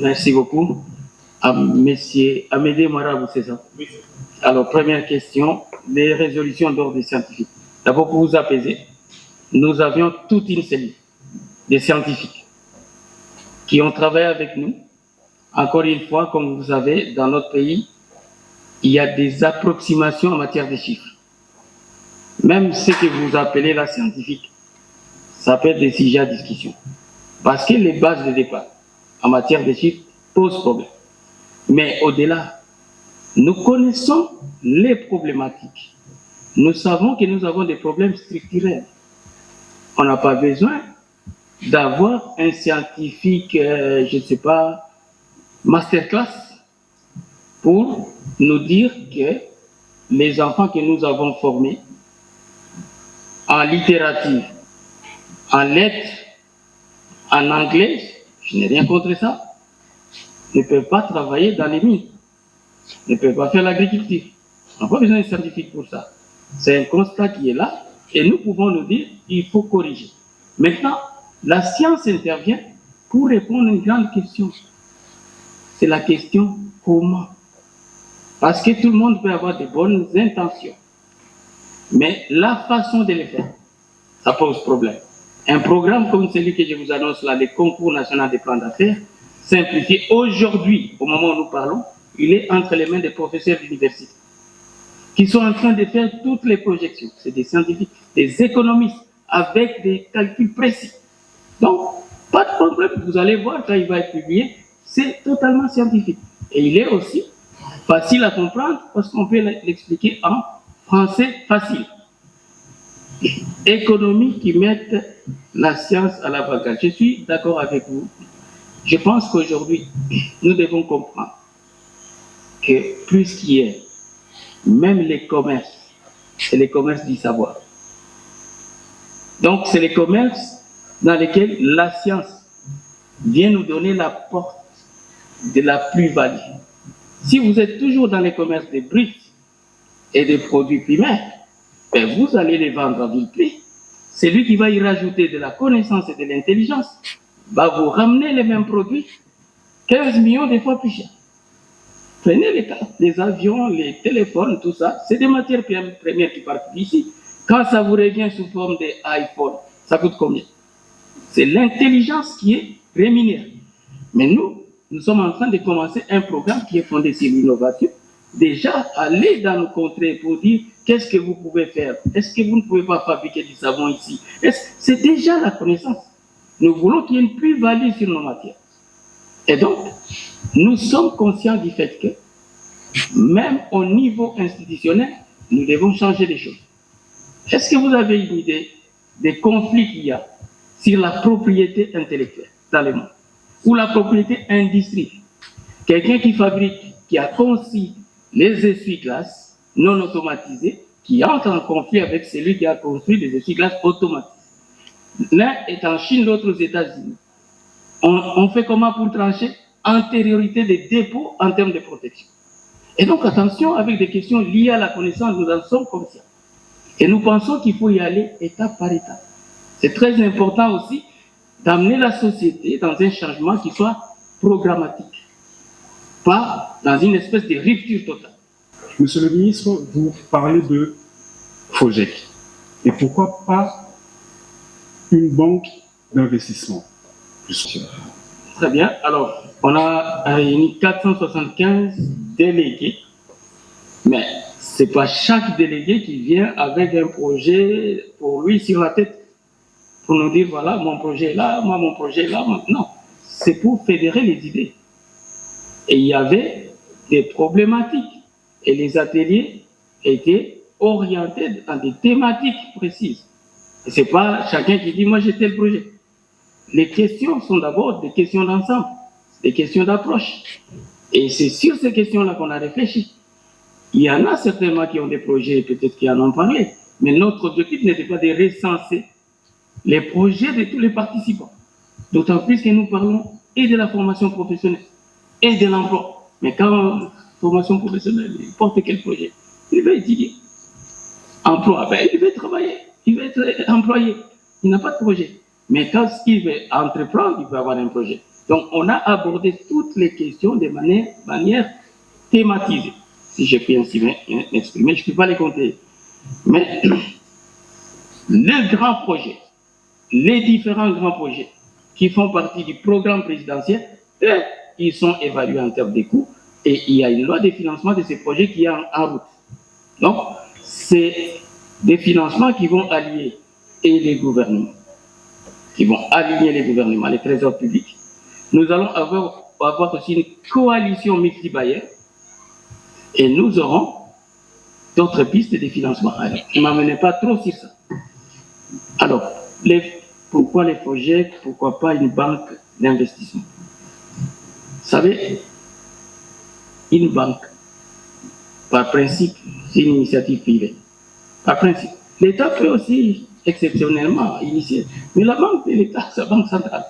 Merci beaucoup. Monsieur Amédée Marabou, c'est ça? Oui. Alors, première question, les résolutions d'ordre scientifique. D'abord, pour vous apaiser, nous avions toute une cellule de scientifiques qui ont travaillé avec nous. Encore une fois, comme vous savez, dans notre pays, il y a des approximations en matière de chiffres. Même ce que vous appelez la scientifique, ça peut être des sujets à discussion. Parce que les bases de départ en matière de chiffres posent problème. Mais au-delà, nous connaissons les problématiques. Nous savons que nous avons des problèmes structurels. On n'a pas besoin d'avoir un scientifique, je ne sais pas, masterclass pour nous dire que les enfants que nous avons formés en littérature, en lettres, en anglais, je n'ai rien contre ça, ne peuvent pas travailler dans les mines, ne peuvent pas faire l'agriculture. On n'a pas besoin de scientifique pour ça. C'est un constat qui est là et nous pouvons nous dire qu'il faut corriger. Maintenant, la science intervient pour répondre à une grande question. C'est la question comment. Parce que tout le monde peut avoir de bonnes intentions. Mais la façon de les faire, ça pose problème. Un programme comme celui que je vous annonce là, le concours national des plans d'affaires, simplifié aujourd'hui, au moment où nous parlons, il est entre les mains des professeurs d'université qui sont en train de faire toutes les projections. C'est des scientifiques, des économistes, avec des calculs précis. Donc, pas de problème, vous allez voir quand il va être publié, c'est totalement scientifique. Et il est aussi facile à comprendre parce qu'on peut l'expliquer en français facile. Économie qui mettent la science à l'avant-garde. Je suis d'accord avec vous. Je pense qu'aujourd'hui, nous devons comprendre que plus qu'hier, même les commerces, c'est les commerces du savoir. Donc, c'est les commerces dans lesquels la science vient nous donner la porte de la plus-value. Si vous êtes toujours dans les commerces des briques et des produits primaires, ben vous allez les vendre à vil prix. Celui qui va y rajouter de la connaissance et de l'intelligence va vous ramener les mêmes produits 15 millions de fois plus cher. Prenez les cas, les avions, les téléphones, tout ça, c'est des matières premières qui partent d'ici. Quand ça vous revient sous forme d'iPhone, ça coûte combien? C'est l'intelligence qui est rémunérée. Mais nous sommes en train de commencer un programme qui est fondé sur l'innovation. Déjà, aller dans nos contrées pour dire qu'est-ce que vous pouvez faire? Est-ce que vous ne pouvez pas fabriquer du savon ici? C'est déjà la connaissance. Nous voulons qu'il y ait une plus-value sur nos matières. Et donc, nous sommes conscients du fait que, même au niveau institutionnel, nous devons changer les choses. Est-ce que vous avez une idée des conflits qu'il y a sur la propriété intellectuelle dans le monde, ou la propriété industrielle? Quelqu'un qui fabrique, qui a conçu les essuie-glaces non automatisés, qui entre en conflit avec celui qui a construit des essuie-glaces automatisés. L'un est en Chine, l'autre aux États-Unis. On fait comment pour trancher? Antériorité des dépôts en termes de protection. Et donc, attention, avec des questions liées à la connaissance, nous en sommes conscients. Et nous pensons qu'il faut y aller étape par étape. C'est très important aussi d'amener la société dans un changement qui soit programmatique, pas dans une espèce de rupture totale. Monsieur le ministre, vous parlez de FOGEC. Et pourquoi pas une banque d'investissement? Très bien. Alors, on a réuni 475 délégués, mais ce n'est pas chaque délégué qui vient avec un projet pour lui sur la tête, pour nous dire, voilà, mon projet est là, moi, mon projet est là. Non, c'est pour fédérer les idées. Et il y avait des problématiques. Et les ateliers étaient orientés dans des thématiques précises. Et ce n'est pas chacun qui dit, moi, j'ai tel projet. Les questions sont d'abord des questions d'ensemble, des questions d'approche. Et c'est sur ces questions-là qu'on a réfléchi. Il y en a certainement qui ont des projets, peut-être qui en ont parlé, mais notre objectif n'était pas de recenser les projets de tous les participants. D'autant plus que nous parlons et de la formation professionnelle et de l'emploi. Mais quand formation professionnelle, n'importe quel projet, il veut étudier. Emploi, ben, il veut travailler, il veut être employé. Il n'a pas de projet. Mais quand il veut entreprendre, il peut avoir un projet. Donc, on a abordé toutes les questions de manière thématisée. Si je puis ainsi m'exprimer, je ne peux pas les compter. Mais les grands projets, les différents grands projets qui font partie du programme présidentiel, ils sont évalués en termes de coûts et il y a une loi de financement de ces projets qui est en route. Donc, c'est des financements qui vont allier et les gouvernements, qui vont aligner les gouvernements, les trésors publics. Nous allons avoir aussi une coalition multibailleur et nous aurons d'autres pistes de financement. Ne m'amenez pas trop sur ça. Alors, pourquoi les projets, pourquoi pas une banque d'investissement? Vous savez, une banque, par principe, c'est une initiative privée. Par principe. L'État peut aussi exceptionnellement initier. Mais la banque de l'État, c'est la banque centrale.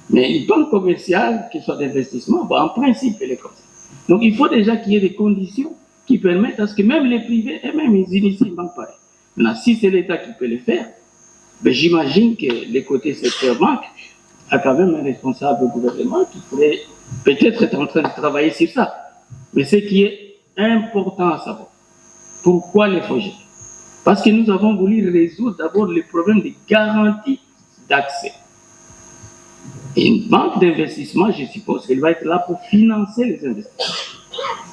Mais une banque commerciale, qui soit d'investissement, en principe, elle est comme ça. Donc il faut déjà qu'il y ait des conditions qui permettent à ce que même les privés eux-mêmes ils initient une banque pareille. Maintenant, si c'est l'État qui peut le faire, j'imagine que les côtés secteur banque a quand même un responsable gouvernement qui pourrait peut-être être en train de travailler sur ça. Mais ce qui est important à savoir, pourquoi les projets? Parce que nous avons voulu résoudre d'abord le problème de garantie d'accès. Et une banque d'investissement, je suppose qu'elle va être là pour financer les investissements.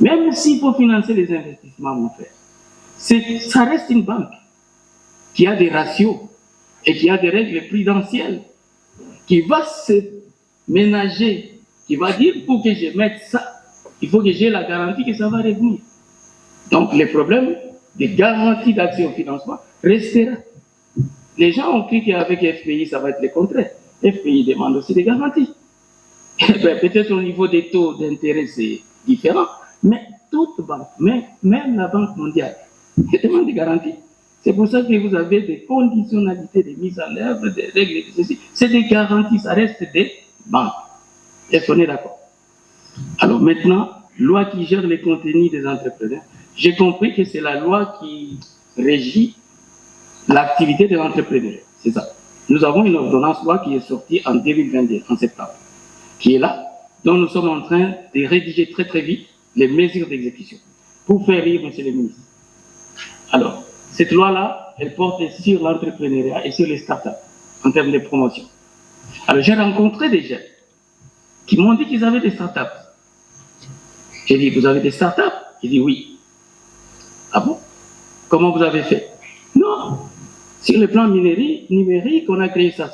Même s'il faut financer les investissements, mon frère, ça reste une banque qui a des ratios et qui a des règles prudentielles, qui va se ménager, qui va dire pour que je mette ça, il faut que j'ai la garantie que ça va revenir. Donc le problème de garantie d'accès au financement restera. Les gens ont cru qu'avec FPI, ça va être le contraire. FPI demande aussi des garanties. Peut-être au niveau des taux d'intérêt, c'est différent, mais toute banque, même la Banque mondiale, demande des garanties. C'est pour ça que vous avez des conditionnalités de mise en œuvre, des règles, de ceci. C'est des garanties, ça reste des banques. Est-ce qu'on est d'accord? Alors maintenant, loi qui gère les contenus des entrepreneurs, j'ai compris que c'est la loi qui régit l'activité de l'entrepreneur. C'est ça. Nous avons une ordonnance loi qui est sortie en 2022, en septembre, qui est là, dont nous sommes en train de rédiger très très vite les mesures d'exécution pour faire rire, monsieur le ministre. Alors, cette loi-là, elle porte sur l'entrepreneuriat et sur les startups en termes de promotion. Alors, j'ai rencontré des jeunes qui m'ont dit qu'ils avaient des startups. J'ai dit, vous avez des startups? Il dit oui. Ah bon? Comment vous avez fait? Non. Sur le plan numérique, on a créé ça.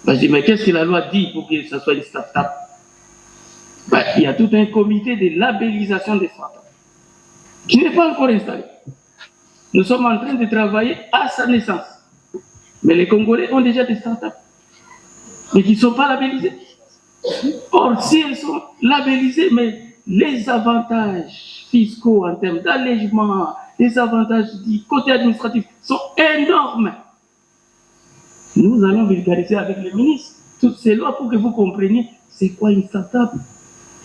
Je dis, mais qu'est-ce que la loi dit pour que ça soit une start-up? Il y a tout un comité de labellisation des start-up qui n'est pas encore installé. Nous sommes en train de travailler à sa naissance. Mais les Congolais ont déjà des start-up, mais qui ne sont pas labellisées. Or, si elles sont labellisées, mais les avantages fiscaux en termes d'allègement, les avantages du côté administratif sont énormes. Nous allons vulgariser avec le ministre toutes ces lois pour que vous compreniez c'est quoi une start-up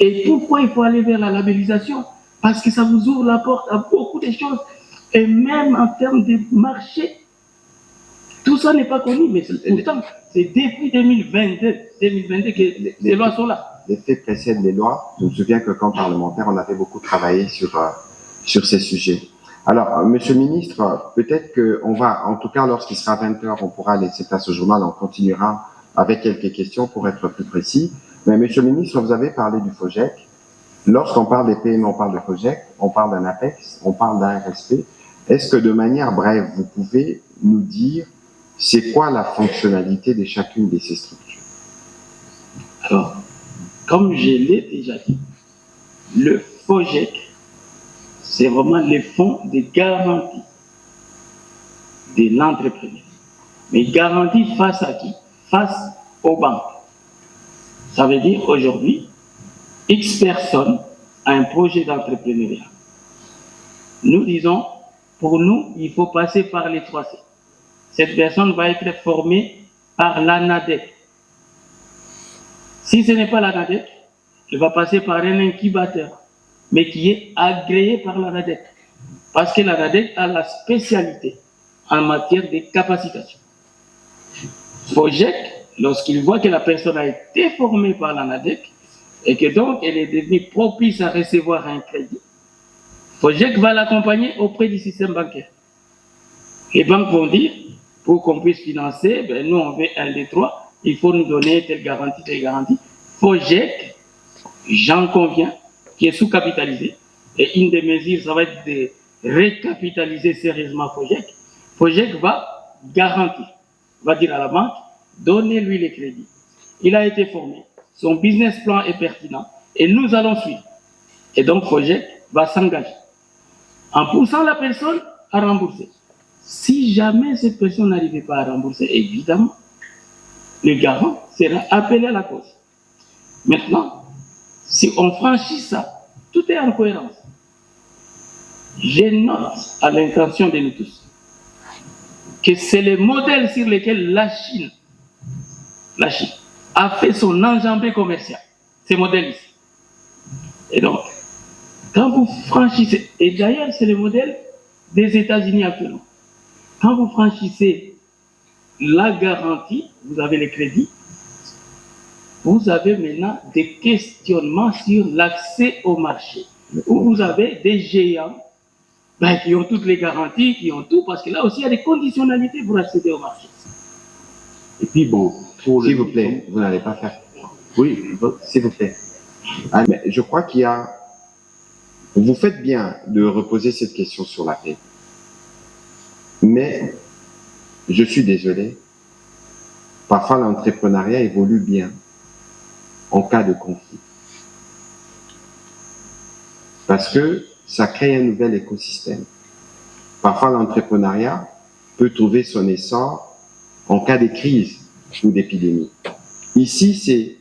et pourquoi il faut aller vers la labellisation. Parce que ça vous ouvre la porte à beaucoup de choses. Et même en termes de marché, tout ça n'est pas connu, mais pourtant, c'est depuis 2022 que les lois sont là. Les faits précèdent les lois. Je me souviens que quand parlementaire, on avait beaucoup travaillé sur ces sujets. Alors, monsieur le ministre, peut-être qu'on va, en tout cas, lorsqu'il sera 20h, on pourra laisser place au journal, on continuera avec quelques questions pour être plus précis. Mais monsieur le ministre, vous avez parlé du FOGEC. Lorsqu'on parle des PME, on parle de FOGEC, on parle d'un APEX, on parle d'un RSP. Est-ce que de manière brève, vous pouvez nous dire c'est quoi la fonctionnalité de chacune de ces structures? Alors, comme je l'ai déjà dit, le FOGEC, c'est vraiment les fonds de garantie de l'entrepreneur. Mais garantie face à qui? Face aux banques. Ça veut dire aujourd'hui, X personnes a un projet d'entrepreneuriat. Nous disons, pour nous, il faut passer par les 3C. Cette personne va être formée par l'ANADEC. Si ce n'est pas l'ANADEC, elle va passer par un incubateur, mais qui est agréé par l'ANADEC. Parce que l'ANADEC a la spécialité en matière de capacitation. FOGEC, lorsqu'il voit que la personne a été formée par l'ANADEC et que donc elle est devenue propice à recevoir un crédit, FOGEC va l'accompagner auprès du système bancaire. Les banques vont dire, pour qu'on puisse financer, ben nous on veut 1, 2, 3, il faut nous donner telle garantie, telle garantie. FOGEC, j'en conviens, qui est sous-capitalisé, et une des mesures, ça va être de récapitaliser sérieusement FOGEC. FOGEC va garantir, va dire à la banque, donnez-lui les crédits. Il a été formé, son business plan est pertinent, et nous allons suivre. Et donc FOGEC va s'engager en poussant la personne à rembourser. Si jamais cette personne n'arrivait pas à rembourser, évidemment, le garant sera appelé à la cause. Maintenant, si on franchit ça, tout est en cohérence. Je note à l'intention de nous tous que c'est le modèle sur lequel la Chine a fait son enjambée commerciale. Ces modèles ici. Et donc, quand vous franchissez, et d'ailleurs c'est le modèle des États-Unis actuellement, quand vous franchissez la garantie, vous avez les crédits, vous avez maintenant des questionnements sur l'accès au marché, où vous avez des géants qui ont toutes les garanties, qui ont tout, parce que là aussi il y a des conditionnalités pour accéder au marché. Et puis bon, s'il vous plaît, vous n'allez pas faire. Oui, s'il vous plaît. Ah, mais je crois qu'il y a. Vous faites bien de reposer cette question sur la paix. Mais, je suis désolé, parfois l'entrepreneuriat évolue bien en cas de conflit. Parce que ça crée un nouvel écosystème. Parfois l'entrepreneuriat peut trouver son essor en cas de crise ou d'épidémie. Ici, c'est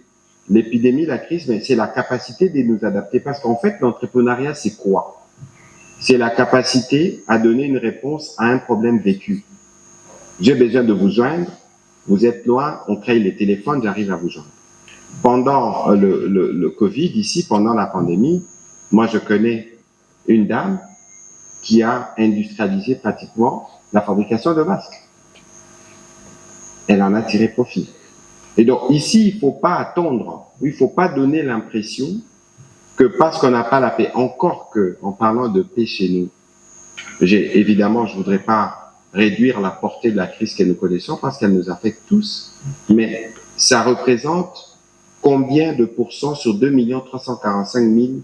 l'épidémie, la crise, mais c'est la capacité de nous adapter. Parce qu'en fait, l'entrepreneuriat, c'est quoi? C'est la capacité à donner une réponse à un problème vécu. J'ai besoin de vous joindre, vous êtes loin, on crée les téléphones, j'arrive à vous joindre. Pendant le Covid, ici, pendant la pandémie, moi je connais une dame qui a industrialisé pratiquement la fabrication de masques. Elle en a tiré profit. Et donc ici, il ne faut pas attendre, il ne faut pas donner l'impression que parce qu'on n'a pas la paix, encore que, en parlant de paix chez nous, évidemment, je ne voudrais pas réduire la portée de la crise que nous connaissons parce qu'elle nous affecte tous, mais ça représente combien de pourcents sur 2 345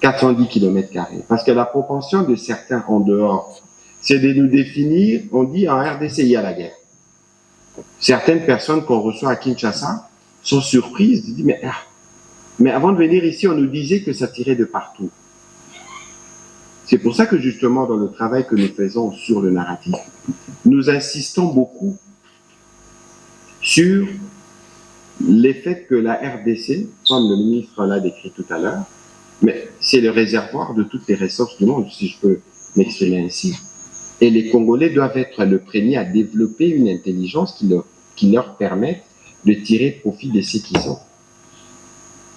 410 km²? Parce que la propension de certains en dehors, c'est de nous définir, on dit en RDC, il y a la guerre. Certaines personnes qu'on reçoit à Kinshasa sont surprises, ils disent mais avant de venir ici, on nous disait que ça tirait de partout. C'est pour ça que justement, dans le travail que nous faisons sur le narratif, nous insistons beaucoup sur l'effet que la RDC, comme le ministre l'a décrit tout à l'heure, mais c'est le réservoir de toutes les ressources du monde, si je peux m'exprimer ainsi. Et les Congolais doivent être le premier à développer une intelligence qui leur permette de tirer profit de ce qu'ils ont.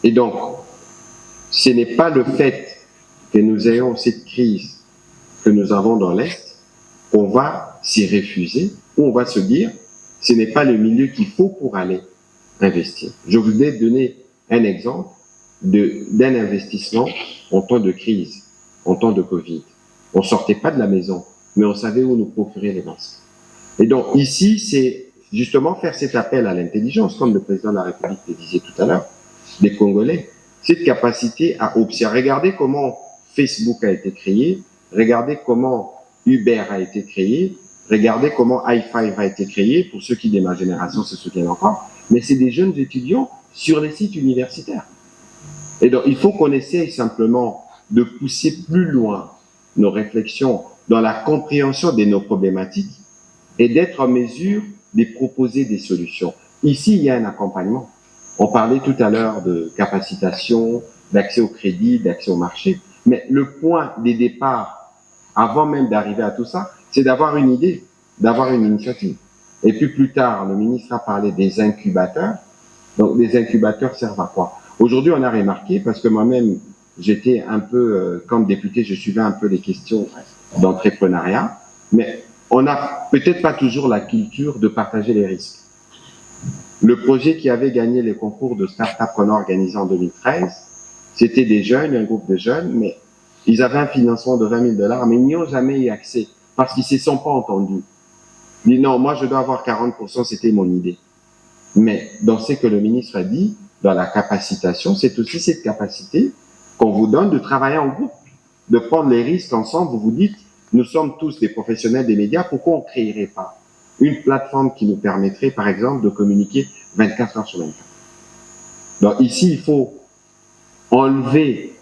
Et donc, ce n'est pas le fait que nous ayons cette crise que nous avons dans l'Est qu'on va s'y refuser ou on va se dire ce n'est pas le milieu qu'il faut pour aller investir. Je vous ai donné un exemple d'un investissement en temps de crise, en temps de Covid. On ne sortait pas de la maison, mais on savait où nous procurer les masques. Et donc ici, c'est justement faire cet appel à l'intelligence, comme le président de la République le disait tout à l'heure, des Congolais, cette capacité à observer. Regardez comment Facebook a été créé, regardez comment Uber a été créé, regardez comment i5 a été créé, pour ceux qui de ma génération se souviennent encore, mais c'est des jeunes étudiants sur les sites universitaires. Et donc il faut qu'on essaye simplement de pousser plus loin nos réflexions dans la compréhension de nos problématiques et d'être en mesure de proposer des solutions. Ici, il y a un accompagnement. On parlait tout à l'heure de capacitation, d'accès au crédit, d'accès au marché. Mais le point des départs, avant même d'arriver à tout ça, c'est d'avoir une idée, d'avoir une initiative. Et puis plus tard, le ministre a parlé des incubateurs. Donc les incubateurs servent à quoi? Aujourd'hui, on a remarqué, parce que moi-même, j'étais un peu, comme député, je suivais un peu les questions d'entrepreneuriat, mais on n'a peut-être pas toujours la culture de partager les risques. Le projet qui avait gagné les concours de start-up qu'on a organisé en 2013, c'était des jeunes, un groupe de jeunes, mais ils avaient un financement de 20 000 $, mais ils n'y ont jamais eu accès parce qu'ils ne se sont pas entendus. Ils disent non, moi je dois avoir 40%, c'était mon idée. Mais dans ce que le ministre a dit, dans la capacitation, c'est aussi cette capacité qu'on vous donne de travailler en groupe, de prendre les risques ensemble. Vous vous dites, nous sommes tous des professionnels des médias, pourquoi on ne créerait pas une plateforme qui nous permettrait, par exemple, de communiquer 24 heures sur 24. Donc ici, il faut enlever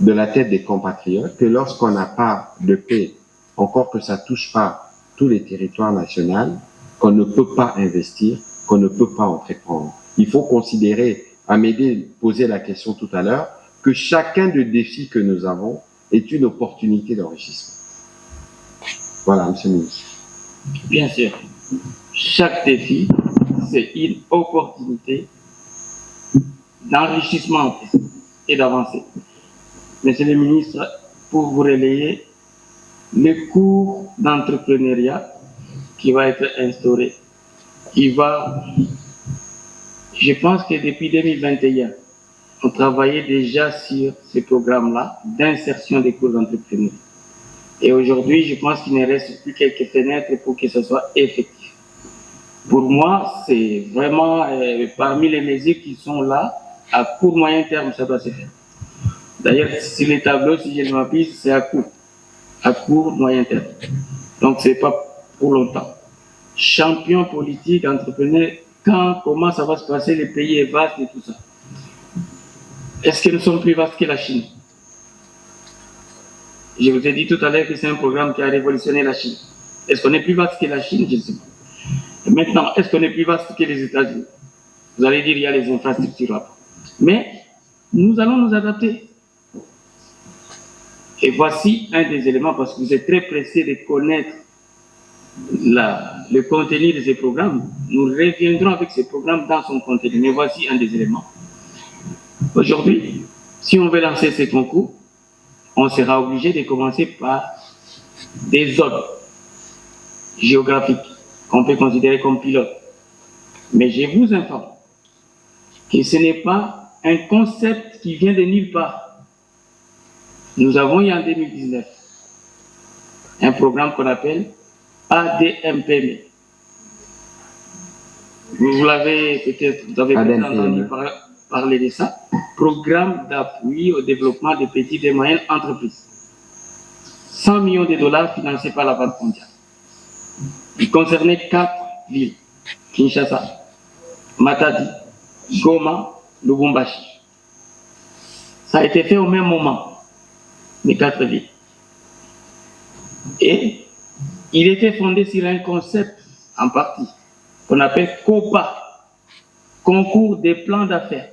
de la tête des compatriotes que lorsqu'on n'a pas de paix, encore que ça ne touche pas tous les territoires nationaux, qu'on ne peut pas investir, qu'on ne peut pas entreprendre. Il faut considérer, Amédée posait la question tout à l'heure, que chacun des défis que nous avons est une opportunité d'enrichissement. Voilà, Monsieur le ministre. Bien sûr. Chaque défi, c'est une opportunité d'enrichissement et d'avancée. Monsieur le ministre, pour vous relayer, le cours d'entrepreneuriat qui va être instauré, je pense que depuis 2021, on travaillait déjà sur ce programme-là d'insertion des cours d'entrepreneuriat. Et aujourd'hui, je pense qu'il ne reste plus quelques fenêtres pour que ce soit effectif. Pour moi, c'est vraiment parmi les mesures qui sont là, à court moyen terme, ça doit se faire. D'ailleurs, sur les tableaux, si je ne m'abuse, c'est à court moyen terme. Donc, ce n'est pas pour longtemps. Champion politique, entrepreneur, comment ça va se passer, le pays est vaste et tout ça. Est-ce que nous sommes plus vastes que la Chine? Je vous ai dit tout à l'heure que c'est un programme qui a révolutionné la Chine. Est-ce qu'on est plus vaste que la Chine? Je ne sais pas. Et maintenant, est-ce qu'on est plus vaste que les États-Unis? Vous allez dire qu'il y a les infrastructures là. Mais nous allons nous adapter. Et voici un des éléments, parce que vous êtes très pressé de connaître le contenu de ces programmes. Nous reviendrons avec ces programmes dans son contenu. Mais voici un des éléments. Aujourd'hui, si on veut lancer ces concours, on sera obligé de commencer par des zones géographiques qu'on peut considérer comme pilotes. Mais je vous informe que ce n'est pas un concept qui vient de nulle part. Nous avons eu en 2019 un programme qu'on appelle ADMPM. Vous l'avez peut-être entendu parler de ça. Programme d'appui au développement des petites et moyennes entreprises. 100 millions de dollars financés par la Banque mondiale. Il concernait 4 villes. Kinshasa, Matadi, Goma, Lubumbashi. Ça a été fait au même moment, les 4 villes. Et il était fondé sur un concept, en partie, qu'on appelle COPA, Concours des plans d'affaires.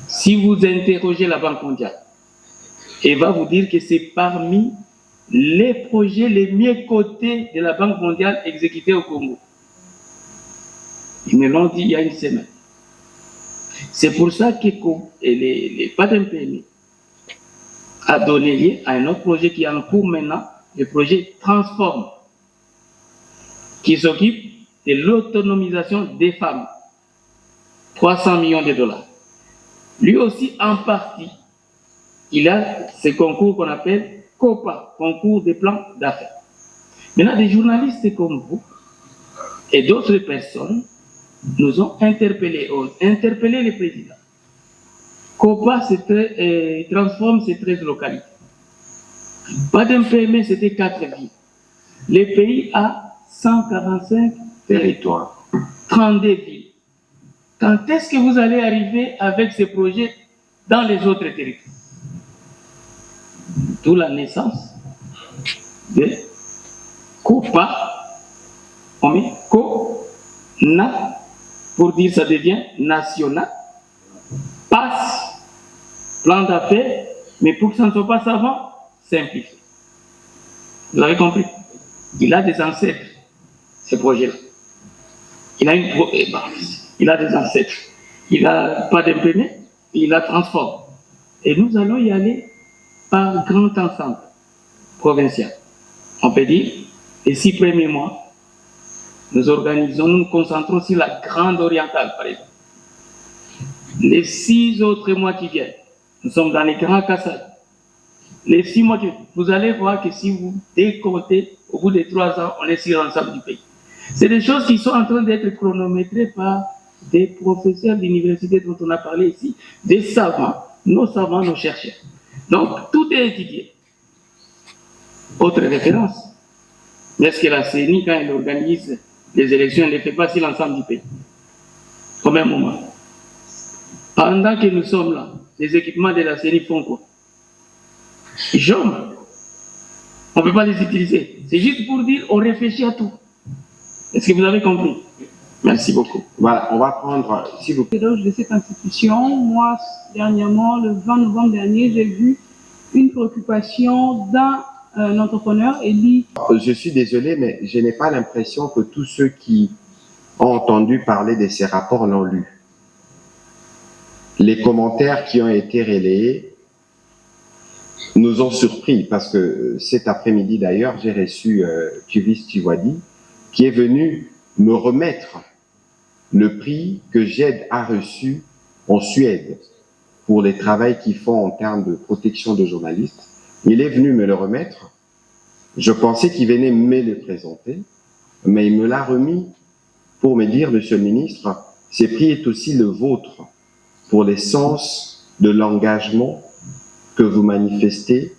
Si vous interrogez la Banque mondiale, elle va vous dire que c'est parmi les projets les mieux cotés de la Banque mondiale exécutés au Congo. Ils me l'ont dit il y a une semaine. C'est pour ça que les PADMPM a donné lieu à un autre projet qui est en cours maintenant, le projet Transform, qui s'occupe de l'autonomisation des femmes. 300 millions de dollars. Lui aussi, en partie, il a ce concours qu'on appelle COPA, Concours des plans d'affaires. Maintenant, des journalistes comme vous et d'autres personnes nous ont interpellés le président. COPA, Transform, c'est 13 localités. PADMPM, c'était 4 villes. Le pays a 145 territoires, 32 villes. Quand est-ce que vous allez arriver avec ces projets dans les autres territoires? D'où la naissance de COPA, on met CONA, pour dire ça devient national, passe, plan d'affaires, mais pour que ça ne soit pas savant, simplifié. Vous avez compris? Il a des ancêtres, ce projet-là. Il a des ancêtres. Il n'a pas d'imprimé, il a transformé. Et nous allons y aller par grand ensemble provincial. On peut dire, les 6 premiers mois, nous nous concentrons sur la Grande Orientale, par exemple. Les 6 autres mois qui viennent, nous sommes dans les Grands Kassai. Les 6 mois qui viennent, vous allez voir que si vous décomptez, au bout de 3 ans, on est sur l'ensemble du pays. C'est des choses qui sont en train d'être chronométrées par des professeurs d'université dont on a parlé ici, des savants, nos chercheurs. Donc, tout est étudié. Autre référence. Est-ce que la CENI, quand elle organise les élections, elle ne fait pas sur l'ensemble du pays? Au même moment. Pendant que nous sommes là, les équipements de la CENI font quoi? Ils chôment. On ne peut pas les utiliser. C'est juste pour dire, on réfléchit à tout. Est-ce que vous avez compris? Merci beaucoup. Voilà, on va prendre, si vous plaît. De cette institution, moi, dernièrement, le 20 novembre dernier, j'ai vu une préoccupation d'un entrepreneur, Eli. Je suis désolé, mais je n'ai pas l'impression que tous ceux qui ont entendu parler de ces rapports l'ont lu. Les commentaires qui ont été relayés nous ont surpris parce que cet après-midi d'ailleurs, j'ai reçu Tuvis Tiwadi qui est venu me remettre le prix que GED a reçu en Suède pour les travaux qu'ils font en termes de protection de journalistes. Il est venu me le remettre. Je pensais qu'il venait me le présenter, mais il me l'a remis pour me dire, Monsieur le ministre, ce prix est aussi le vôtre pour l'essence de l'engagement que vous manifestez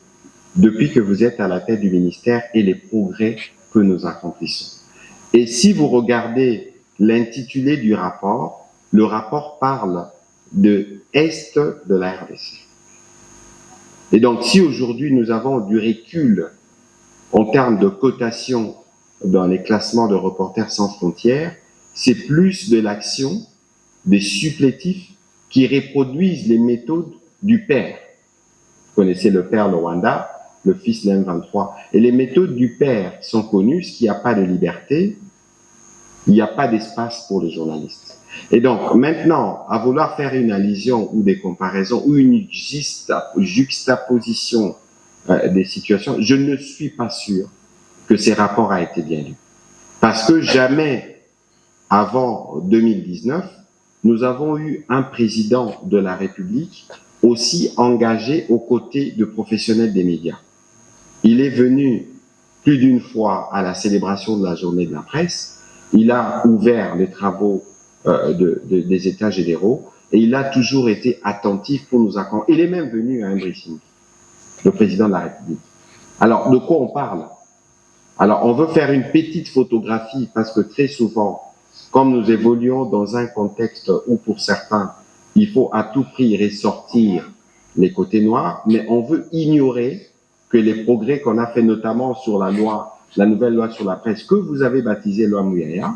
depuis que vous êtes à la tête du ministère et les progrès que nous accomplissons. Et si vous regardez l'intitulé du rapport, le rapport parle de Est de la RDC. Et donc, si aujourd'hui nous avons du recul en termes de cotation dans les classements de Reporters sans frontières, c'est plus de l'action des supplétifs qui reproduisent les méthodes du père. Vous connaissez le père Lwanda, le fils l'M23. Et les méthodes du père sont connues, s'il n'y a pas de liberté, il n'y a pas d'espace pour les journalistes. Et donc, maintenant, à vouloir faire une allusion ou des comparaisons ou une juxtaposition des situations, je ne suis pas sûr que ces rapports aient été bien lus. Parce que jamais, avant 2019, nous avons eu un président de la République aussi engagé aux côtés de professionnels des médias. Il est venu plus d'une fois à la célébration de la journée de la presse. Il a ouvert les travaux des États généraux et il a toujours été attentif pour nous accompagner. Il est même venu à un briefing, le président de la République. Alors, de quoi on parle? Alors, on veut faire une petite photographie parce que très souvent, comme nous évoluons dans un contexte où pour certains, il faut à tout prix ressortir les côtés noirs, mais on veut ignorer que les progrès qu'on a fait notamment sur la loi, la nouvelle loi sur la presse que vous avez baptisée loi Mouyaya,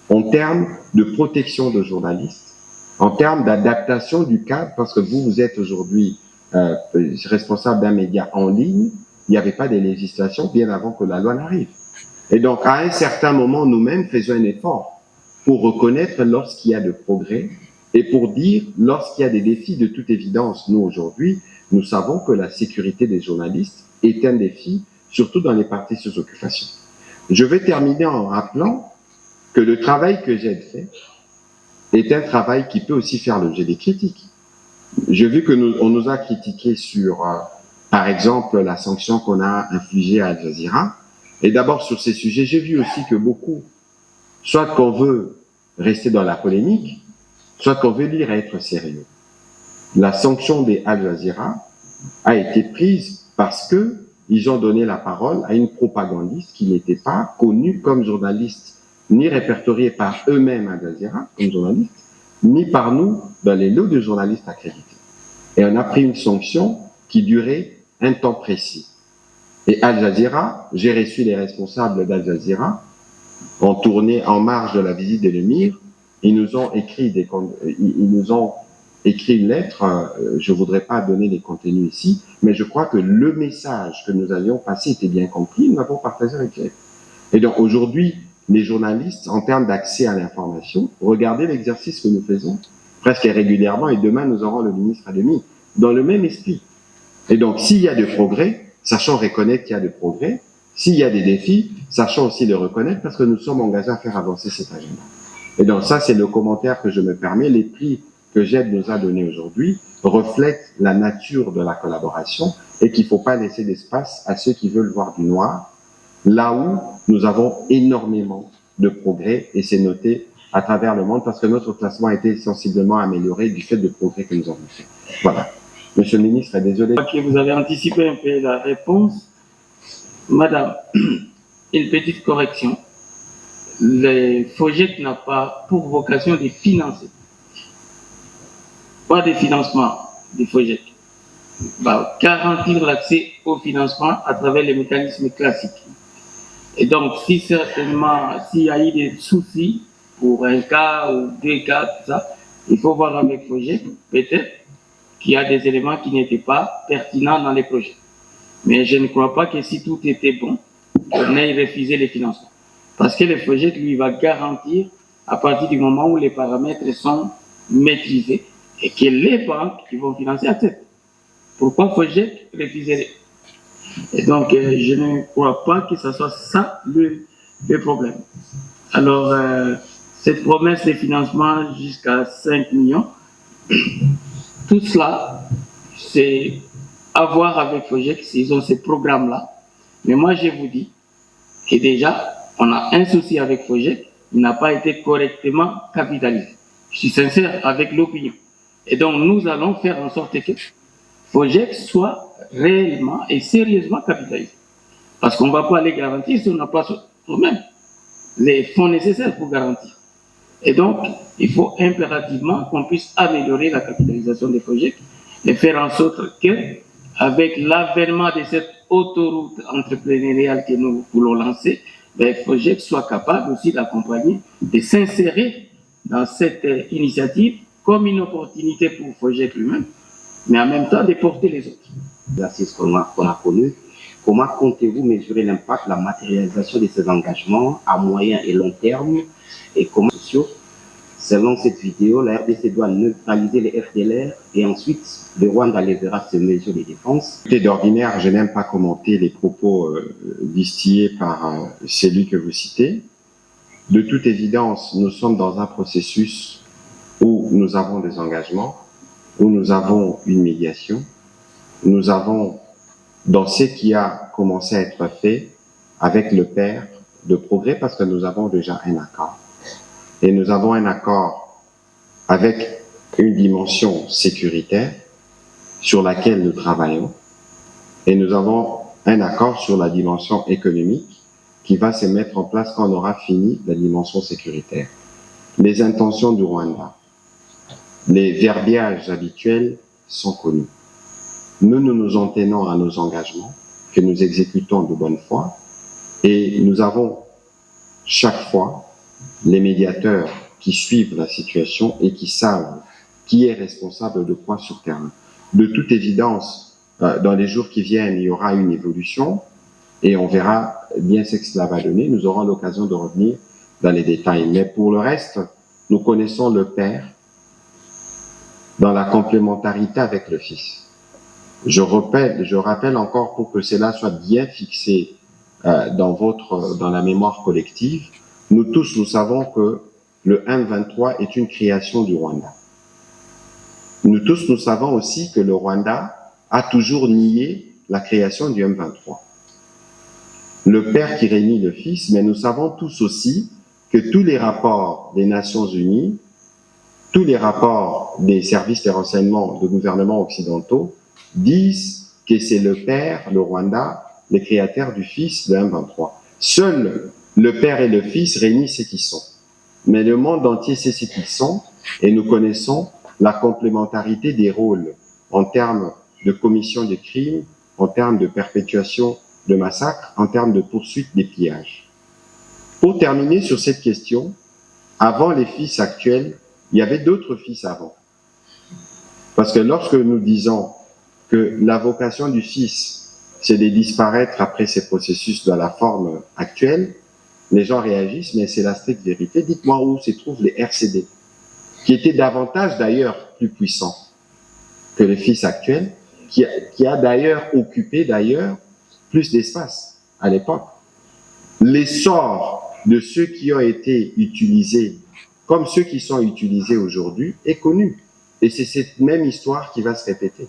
en termes de protection de journalistes, en termes d'adaptation du cadre, parce que vous êtes aujourd'hui responsable d'un média en ligne, il n'y avait pas de législation bien avant que la loi n'arrive. Et donc, à un certain moment, nous-mêmes faisons un effort pour reconnaître lorsqu'il y a de progrès et pour dire lorsqu'il y a des défis. De toute évidence, nous, aujourd'hui, nous savons que la sécurité des journalistes est un défi, surtout dans les partis sous occupation. Je vais terminer en rappelant que le travail que j'ai fait est un travail qui peut aussi faire l'objet des critiques. J'ai vu on nous a critiqué sur, par exemple, la sanction qu'on a infligée à Al Jazeera. Et d'abord, sur ces sujets, j'ai vu aussi que beaucoup, soit qu'on veut rester dans la polémique, soit qu'on veut dire être sérieux. La sanction des Al Jazeera a été prise parce que ils ont donné la parole à une propagandiste qui n'était pas connue comme journaliste, ni répertoriée par eux-mêmes à Al Jazeera comme journaliste, ni par nous dans les lots de journalistes accrédités. Et on a pris une sanction qui durait un temps précis. Et Al Jazeera, j'ai reçu les responsables d'Al Jazeera en tournée en marge de la visite de l'émir. Ils nous ont écrit une lettre. Je voudrais pas donner les contenus ici, mais je crois que le message que nous avions passé était bien compris. Nous l'avons partagé avec eux. Et donc aujourd'hui, les journalistes, en termes d'accès à l'information, regardez l'exercice que nous faisons presque régulièrement. Et demain, nous aurons le ministre Ademi dans le même esprit. Et donc, s'il y a des progrès, sachant reconnaître qu'il y a des progrès, S'il y a des défis, sachons aussi le reconnaître parce que nous sommes engagés à faire avancer cet agenda. Et donc ça, c'est le commentaire que je me permets. Les prix que GED nous a donnés aujourd'hui reflètent la nature de la collaboration et qu'il ne faut pas laisser d'espace à ceux qui veulent voir du noir, là où nous avons énormément de progrès et c'est noté à travers le monde parce que notre classement a été sensiblement amélioré du fait de progrès que nous avons fait. Voilà. Monsieur le ministre, désolé. Ok, vous avez anticipé un peu la réponse. Madame, une petite correction. Le FOGEC n'a pas pour vocation de financer. Pas de financement du FOGEC. Va garantir l'accès au financement à travers les mécanismes classiques. Et donc, si certainement, s'il y a eu des soucis pour un cas ou deux cas, tout ça, il faut voir avec FOGEC, peut-être qu'il y a des éléments qui n'étaient pas pertinents dans les projets. Mais je ne crois pas que si tout était bon, on ait refusé les financements. Parce que le FOGEC, lui, va garantir à partir du moment où les paramètres sont maîtrisés et que les banques qui vont financer acceptent. Pourquoi FOGEC refuserait? Et donc, je ne crois pas que ce soit ça le problème. Alors, cette promesse de financement jusqu'à 5 millions, tout cela, c'est à voir avec FOGEC s'ils ont ces programmes-là. Mais moi, je vous dis que déjà, on a un souci avec FOGEC, il n'a pas été correctement capitalisé. Je suis sincère avec l'opinion. Et donc, nous allons faire en sorte que FOGEC soit réellement et sérieusement capitalisé. Parce qu'on ne va pas les garantir si on n'a pas nous-mêmes les fonds nécessaires pour garantir. Et donc, il faut impérativement qu'on puisse améliorer la capitalisation des FOGEC et faire en sorte que, avec l'avènement de cette autoroute entrepreneuriale que nous voulons lancer, le FOGEC soit capable aussi d'accompagner, de s'insérer dans cette initiative comme une opportunité pour FOGEC lui-même, mais en même temps de porter les autres. L'exercice qu'on a connu, comment comptez-vous mesurer l'impact de la matérialisation de ces engagements à moyen et long terme et comment sociaux? Selon cette vidéo, la RDC doit neutraliser les FDLR et ensuite le Rwanda lèvera ses mesures de défense. D'ordinaire, je n'aime pas commenter les propos distillés par celui que vous citez. De toute évidence, nous sommes dans un processus où nous avons des engagements, où nous avons une médiation, nous avons, dans ce qui a commencé à être fait avec le père de progrès, parce que nous avons déjà un accord. Et nous avons un accord avec une dimension sécuritaire sur laquelle nous travaillons. Et nous avons un accord sur la dimension économique qui va se mettre en place quand on aura fini la dimension sécuritaire. Les intentions du Rwanda, les verbiages habituels sont connus. Nous nous en tenons à nos engagements que nous exécutons de bonne foi et nous avons chaque fois les médiateurs qui suivent la situation et qui savent qui est responsable de quoi sur terrain. De toute évidence, dans les jours qui viennent, il y aura une évolution et on verra bien ce que cela va donner. Nous aurons l'occasion de revenir dans les détails. Mais pour le reste, nous connaissons le Père dans la complémentarité avec le Fils. Je rappelle encore pour que cela soit bien fixé dans la mémoire collective. Nous tous, nous savons que le M23 est une création du Rwanda. Nous tous, nous savons aussi que le Rwanda a toujours nié la création du M23. Le Père qui réunit le Fils, mais nous savons tous aussi que tous les rapports des Nations Unies, tous les rapports des services de renseignement de gouvernements occidentaux disent que c'est le Père, le Rwanda, les créateurs du Fils, le M23. Seuls le Père et le Fils réunissent ce qu'ils sont. Mais le monde entier sait ce qu'ils sont et nous connaissons la complémentarité des rôles en termes de commission de crimes, en termes de perpétuation de massacres, en termes de poursuite des pillages. Pour terminer sur cette question, avant les fils actuels, il y avait d'autres fils avant. Parce que lorsque nous disons que la vocation du Fils, c'est de disparaître après ces processus dans la forme actuelle, les gens réagissent, mais c'est la stricte vérité. Dites-moi où se trouvent les RCD, qui étaient davantage d'ailleurs plus puissants que le Fils actuel, qui a d'ailleurs occupé plus d'espace. à l'époque. L'essor de ceux qui ont été utilisés comme ceux qui sont utilisés aujourd'hui est connu. Et c'est cette même histoire qui va se répéter.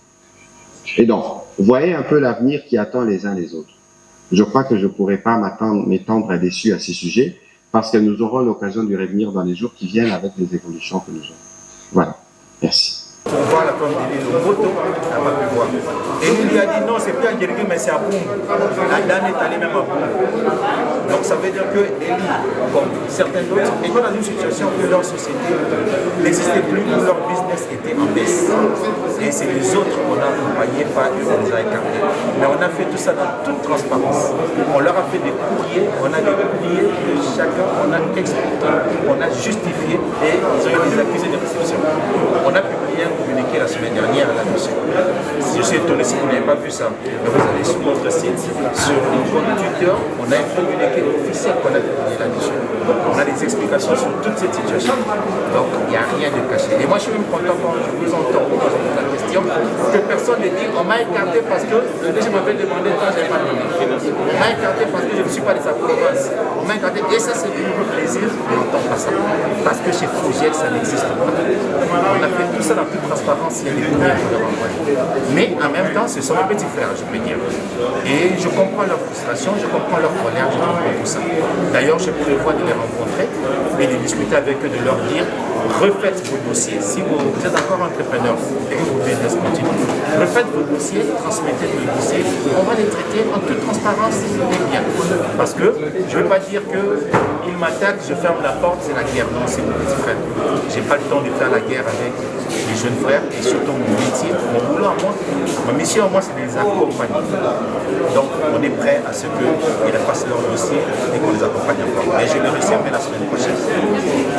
Et donc, voyez un peu l'avenir qui attend les uns les autres. Je crois que je ne pourrai pas m'étendre dessus à ces sujets parce que nous aurons l'occasion de revenir dans les jours qui viennent avec les évolutions que nous avons. Voilà. Merci. Pour voir la pomme de l'île, Moto n'a pas pu voir. Et il lui a dit non, c'est pas Guérigué, mais c'est à Boum. La dame est allée même à Boum. Donc ça veut dire que Eli, comme certains d'autres, étaient dans une situation où leur société n'existait plus, où leur business était en baisse. Et c'est les autres qu'on a accompagnés, pas eux, on les a écartés. Mais on a fait tout ça dans toute transparence. On leur a fait des courriers, on a des courriers de chacun, on a expliqué, on a justifié et ils ont eu des accusés de réception. On a publié un communiqué la semaine dernière là-dessus. Je suis étonné si vous n'avez pas vu ça. Mais vous allez sur notre site, sur le compte Twitter, on a un communiqué officiel qu'on a publié là-dessus. On a des explications sur toute cette situation. Donc il n'y a rien de caché. Et moi je suis même content quand je vous entends poser la question que personne ne dit on m'a écarté parce que je m'avais demandé quand je n'avais pas donné. On m'a écarté parce que je ne suis pas de sa province. On m'a écarté. Et ça c'est un plaisir de n'entendre pas ça. Parce que chez Fougel ça n'existe pas. On a fait tout ça dans toute transparence, il y a des courriers qu'on leur envoie. Mais en même temps, ce sont mes petits frères, je peux dire. Et je comprends leur frustration, je comprends leur colère, je comprends tout ça. D'ailleurs, je prévois de les rencontrer et de discuter avec eux, de leur dire refaites vos dossiers. Si vous êtes encore entrepreneur et que vous business continue, refaites vos dossiers, transmettez vos dossiers. On va les traiter en toute transparence et bien. Parce que je ne veux pas dire qu'ils m'attaquent, je ferme la porte, c'est la guerre. Non, c'est mon petit frère. Je n'ai pas le temps de faire la guerre avec les jeunes frères et surtout mon métier, mon boulot à moi. Ma mission à moi, c'est de les accompagner. Donc, on est prêt à ce qu'ils fassent leur dossier et qu'on les accompagne encore. Mais je le recevrai la semaine prochaine.